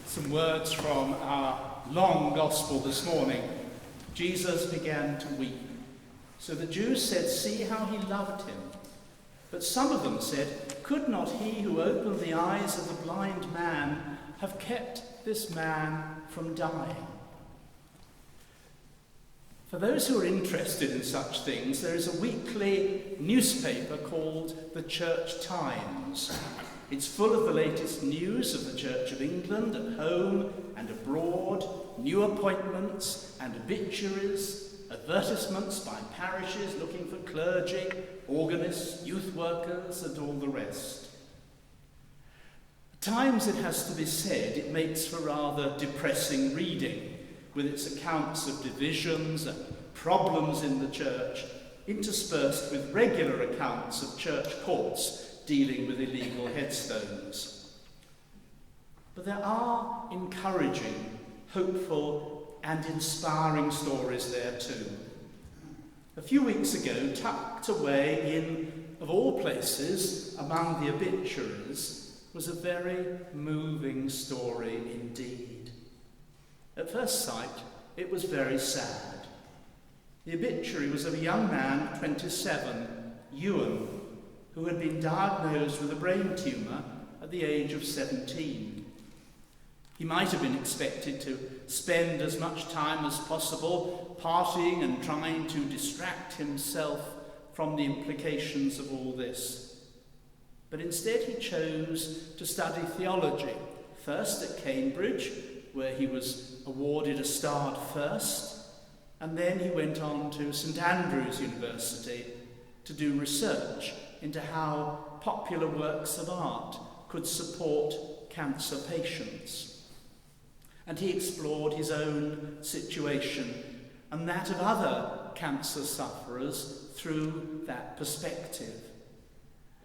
Some words from our long gospel this morning. Jesus began to weep. So the Jews said, "See how he loved him." But some of them said, "Could not he who opened the eyes of the blind man have kept this man from dying?" For those who are interested in such things, there is a weekly newspaper called the Church Times. It's full of the latest news of the Church of England at home and abroad, new appointments and obituaries, advertisements by parishes looking for clergy, organists, youth workers, and all the rest. At times, it has to be said, it makes for rather depressing reading, with its accounts of divisions and problems in the church, interspersed with regular accounts of church courts dealing with illegal headstones. But there are encouraging, hopeful, and inspiring stories there too. A few weeks ago, tucked away in, of all places, among the obituaries, was a very moving story indeed. At first sight, it was very sad. The obituary was of a young man, 27, Ewan, who had been diagnosed with a brain tumour at the age of 17. He might have been expected to spend as much time as possible partying and trying to distract himself from the implications of all this. But instead he chose to study theology, first at Cambridge, where he was awarded a starred first, and then he went on to St Andrews University to do research into how popular works of art could support cancer patients. And he explored his own situation and that of other cancer sufferers through that perspective.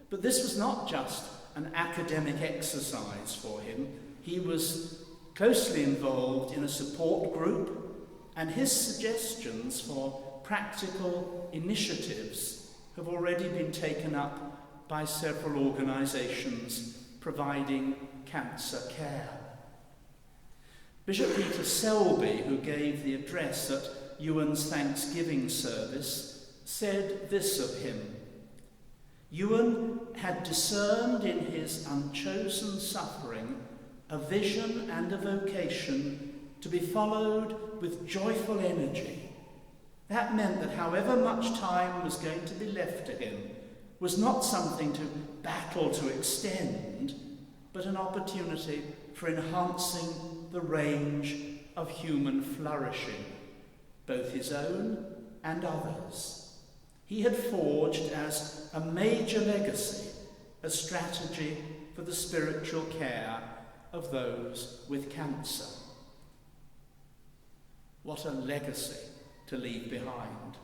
But this was not just an academic exercise for him. He was closely involved in a support group, and his suggestions for practical initiatives have already been taken up by several organisations providing cancer care. Bishop Peter Selby, who gave the address at Ewan's Thanksgiving service, said this of him: "Ewan had discerned in his unchosen suffering a vision and a vocation to be followed with joyful energy. That meant that however much time was going to be left to him was not something to battle to extend, but an opportunity for enhancing the range of human flourishing, both his own and others. He had forged as a major legacy a strategy for the spiritual care of those with cancer." What a legacy to leave behind.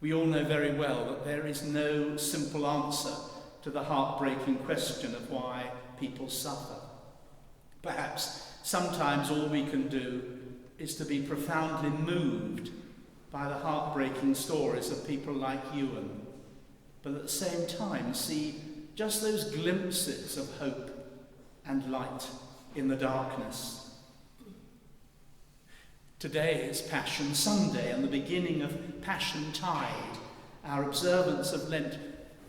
We all know very well that there is no simple answer to the heartbreaking question of why people suffer. Perhaps sometimes all we can do is to be profoundly moved by the heartbreaking stories of people like Ewan, but at the same time see just those glimpses of hope and light in the darkness. Today is Passion Sunday and the beginning of Passiontide. Our observance of Lent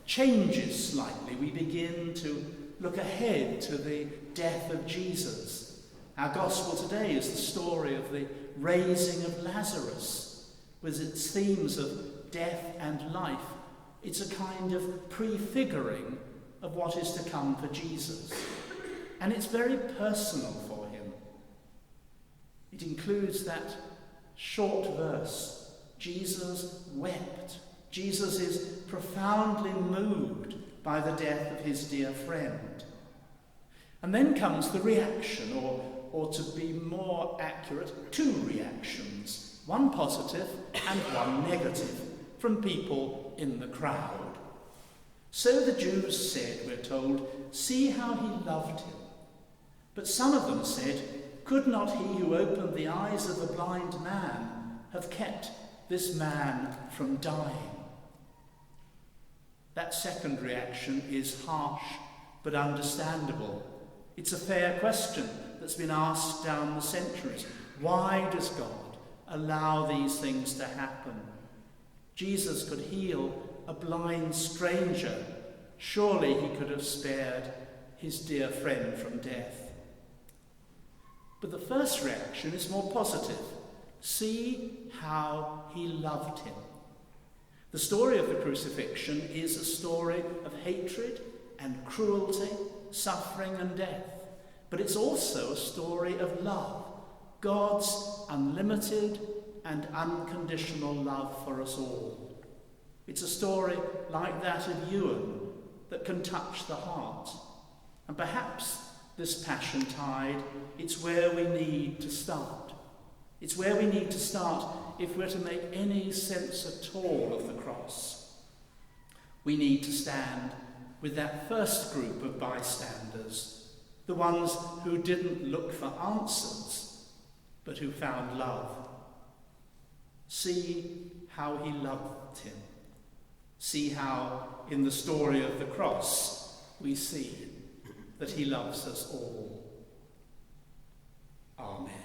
changes slightly. We begin to look ahead to the death of Jesus. Our gospel today is the story of the raising of Lazarus, with its themes of death and life. It's a kind of prefiguring of what is to come for Jesus. And it's very personal for him. It includes that short verse, Jesus wept. Jesus is profoundly moved by the death of his dear friend. And then comes the reaction, or to be more accurate, two reactions, one positive and one negative, from people in the crowd. So the Jews said, we're told, "See how he loved him." But some of them said, "Could not he who opened the eyes of the blind man have kept this man from dying?" That second reaction is harsh but understandable. It's a fair question that's been asked down the centuries. Why does God allow these things to happen? Jesus could heal a blind stranger. Surely he could have spared his dear friend from death. But the first reaction is more positive. See how he loved him. The story of the crucifixion is a story of hatred and cruelty, suffering and death. But it's also a story of love, God's unlimited and unconditional love for us all. It's a story like that of Ewan that can touch the heart. And perhaps this Passiontide, it's where we need to start. It's where we need to start if we're to make any sense at all of the cross. We need to stand with that first group of bystanders, the ones who didn't look for answers, but who found love. See how he loved him. See how, in the story of the cross, we see that he loves us all. Amen.